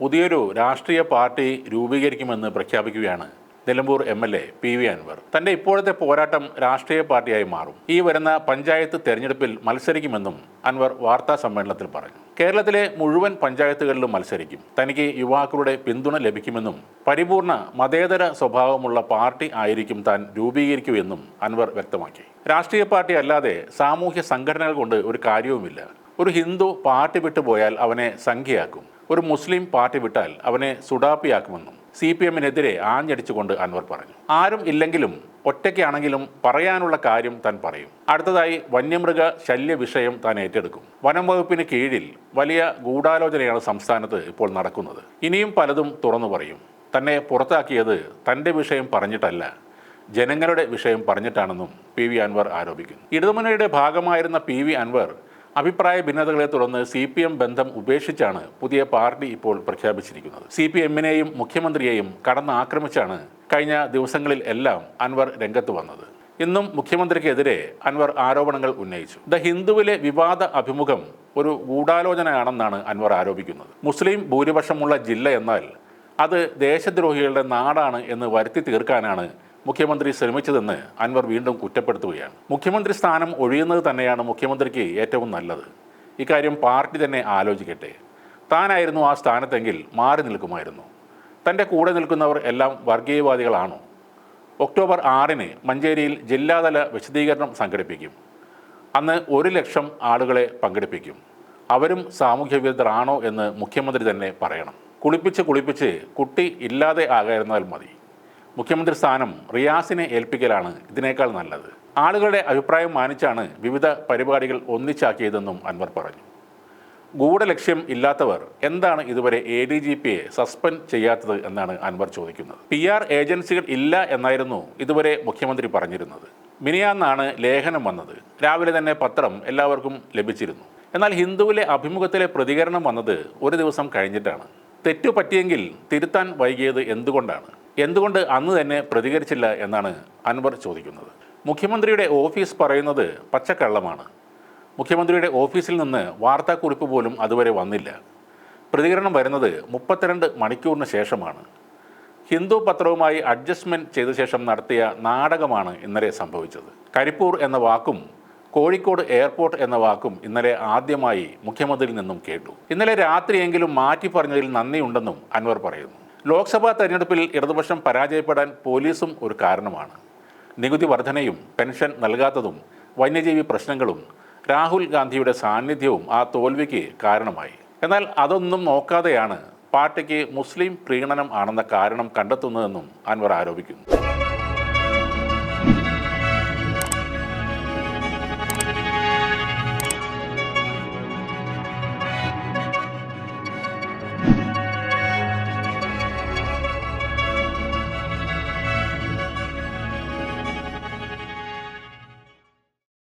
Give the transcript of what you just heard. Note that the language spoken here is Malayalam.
പുതിയൊരു രാഷ്ട്രീയ പാർട്ടി രൂപീകരിക്കുമെന്ന് പ്രഖ്യാപിക്കുകയാണ് നിലമ്പൂർ MLA PV അൻവർ. തന്റെ ഇപ്പോഴത്തെ പോരാട്ടം രാഷ്ട്രീയ പാർട്ടിയായി മാറും. ഈ വരുന്ന പഞ്ചായത്ത് തെരഞ്ഞെടുപ്പിൽ മത്സരിക്കുമെന്നും അൻവർ വാർത്താ സമ്മേളനത്തിൽ പറഞ്ഞു. കേരളത്തിലെ മുഴുവൻ പഞ്ചായത്തുകളിലും മത്സരിക്കും. തനിക്ക് യുവാക്കളുടെ പിന്തുണ ലഭിക്കുമെന്നും പരിപൂർണ മതേതര സ്വഭാവമുള്ള പാർട്ടി ആയിരിക്കും താൻ രൂപീകരിക്കുമെന്നും അൻവർ വ്യക്തമാക്കി. രാഷ്ട്രീയ പാർട്ടി അല്ലാതെ സാമൂഹ്യ സംഘടനകൾ കൊണ്ട് ഒരു കാര്യവുമില്ല. ഒരു ഹിന്ദു പാർട്ടി വിട്ടുപോയാൽ അവനെ സംഖ്യയാക്കും. ഒരു മുസ്ലിം പാർട്ടി വിട്ടാൽ അവനെ സുഡാപ്പിയാക്കുമെന്നും CPM-നെതിരെ ആഞ്ഞടിച്ചുകൊണ്ട് അൻവർ പറഞ്ഞു. ആരും ഇല്ലെങ്കിലും ഒറ്റയ്ക്കാണെങ്കിലും പറയാനുള്ള കാര്യം താൻ പറയും. അടുത്തതായി വന്യമൃഗ ശല്യ വിഷയം താൻ ഏറ്റെടുക്കും. വനം വകുപ്പിന് കീഴിൽ വലിയ ഗൂഢാലോചനയാണ് സംസ്ഥാനത്ത് ഇപ്പോൾ നടക്കുന്നത്. ഇനിയും പലതും തുറന്നു പറയും. തന്നെ പുറത്താക്കിയത് തൻ്റെ വിഷയം പറഞ്ഞിട്ടല്ല, ജനങ്ങളുടെ വിഷയം പറഞ്ഞിട്ടാണെന്നും PV അൻവർ ആരോപിക്കുന്നു. ഇടതുമുന്നണിയുടെ ഭാഗമായിരുന്ന PV അൻവർ അഭിപ്രായ ഭിന്നതകളെ തുടർന്ന് CPM ബന്ധം ഉപേക്ഷിച്ചാണ് പുതിയ പാർട്ടി ഇപ്പോൾ പ്രഖ്യാപിച്ചിരിക്കുന്നത്. CPM-നെയും മുഖ്യമന്ത്രിയെയും കടന്നാക്രമിച്ചാണ് കഴിഞ്ഞ ദിവസങ്ങളിൽ എല്ലാം അൻവർ രംഗത്ത് വന്നത്. ഇന്നും മുഖ്യമന്ത്രിക്കെതിരെ അൻവർ ആരോപണങ്ങൾ ഉന്നയിച്ചു. ദ ഹിന്ദുവിലെ വിവാദ അഭിമുഖം ഒരു ഗൂഢാലോചനയാണെന്നാണ് അൻവർ ആരോപിക്കുന്നത്. മുസ്ലിം ഭൂരിപക്ഷമുള്ള ജില്ല എന്നാൽ അത് ദേശദ്രോഹികളുടെ നാടാണ് എന്ന് വരുത്തി തീർക്കാനാണ് മുഖ്യമന്ത്രി ശ്രമിച്ചതെന്ന് അൻവർ വീണ്ടും കുറ്റപ്പെടുത്തുകയാണ്. മുഖ്യമന്ത്രി സ്ഥാനം ഒഴിയുന്നത് തന്നെയാണ് മുഖ്യമന്ത്രിക്ക് ഏറ്റവും നല്ലത്. ഇക്കാര്യം പാർട്ടി തന്നെ ആലോചിക്കട്ടെ. താനായിരുന്നു ആ സ്ഥാനത്തെങ്കിൽ മാറി നിൽക്കുമായിരുന്നു. തൻ്റെ കൂടെ നിൽക്കുന്നവർ എല്ലാം വർഗീയവാദികളാണോ? ഒക്ടോബർ 6-ന് മഞ്ചേരിയിൽ ജില്ലാതല വിശദീകരണം സംഘടിപ്പിക്കും. അന്ന് 1 ലക്ഷം ആളുകളെ പങ്കെടുപ്പിക്കും. അവരും സാമൂഹ്യ വിരുദ്ധരാണോ എന്ന് മുഖ്യമന്ത്രി തന്നെ പറയണം. കുളിപ്പിച്ച് കുട്ടി ഇല്ലാതെ ആകാതിരുന്നാൽ മതി. മുഖ്യമന്ത്രി സ്ഥാനം റിയാസിനെ ഏൽപ്പിക്കലാണ് ഇതിനേക്കാൾ നല്ലത്. ആളുകളുടെ അഭിപ്രായം മാനിച്ചാണ് വിവിധ പരിപാടികൾ ഒന്നിച്ചാക്കിയതെന്നും അൻവർ പറഞ്ഞു. ഗൂഢലക്ഷ്യം ഇല്ലാത്തവർ എന്താണ് ഇതുവരെ ADGPയെ സസ്പെൻഡ് ചെയ്യാത്തത് എന്നാണ് അൻവർ ചോദിക്കുന്നത്. PR ഏജൻസികൾ ഇല്ല എന്നായിരുന്നു ഇതുവരെ മുഖ്യമന്ത്രി പറഞ്ഞിരുന്നത്. മിനിയാന്നാണ് ലേഖനം വന്നത്. രാവിലെ തന്നെ പത്രം എല്ലാവർക്കും ലഭിച്ചിരുന്നു. എന്നാൽ ഹിന്ദുവിലെ അഭിമുഖത്തിലെ പ്രതികരണം വന്നത് ഒരു ദിവസം കഴിഞ്ഞിട്ടാണ്. തെറ്റു പറ്റിയെങ്കിൽ തിരുത്താൻ വൈകിയത് എന്തുകൊണ്ട് അന്ന് തന്നെ പ്രതികരിച്ചില്ല എന്നാണ് അൻവർ ചോദിക്കുന്നത്. മുഖ്യമന്ത്രിയുടെ ഓഫീസ് പറയുന്നത് പച്ചക്കള്ളമാണ്. മുഖ്യമന്ത്രിയുടെ ഓഫീസിൽ നിന്ന് വാർത്താക്കുറിപ്പ് പോലും അതുവരെ വന്നില്ല. പ്രതികരണം വരുന്നത് 32 മണിക്കൂറിന് ശേഷമാണ്. ഹിന്ദു പത്രവുമായി അഡ്ജസ്റ്റ്മെൻറ്റ് ചെയ്ത ശേഷം നടത്തിയ നാടകമാണ് ഇന്നലെ സംഭവിച്ചത്. കരിപ്പൂർ എന്ന വാക്കും കോഴിക്കോട് എയർപോർട്ട് എന്ന വാക്കും ഇന്നലെ ആദ്യമായി മുഖ്യമന്ത്രിയിൽ നിന്നും കേട്ടു. ഇന്നലെ രാത്രിയെങ്കിലും മാറ്റി പറഞ്ഞതിൽ നന്ദിയുണ്ടെന്നും അൻവർ പറയുന്നു. ലോക്സഭാ തെരഞ്ഞെടുപ്പിൽ ഇടതുപക്ഷം പരാജയപ്പെടാൻ പോലീസും ഒരു കാരണമാണ്. നികുതി വർധനയും പെൻഷൻ നൽകാത്തതും വന്യജീവി പ്രശ്നങ്ങളും രാഹുൽ ഗാന്ധിയുടെ സാന്നിധ്യവും ആ തോൽവിക്ക് കാരണമായി. എന്നാൽ അതൊന്നും നോക്കാതെയാണ് പാർട്ടിക്ക് മുസ്ലിം പ്രീണനം ആണെന്ന കാരണം കണ്ടെത്തുന്നതെന്നും അൻവർ ആരോപിക്കുന്നു.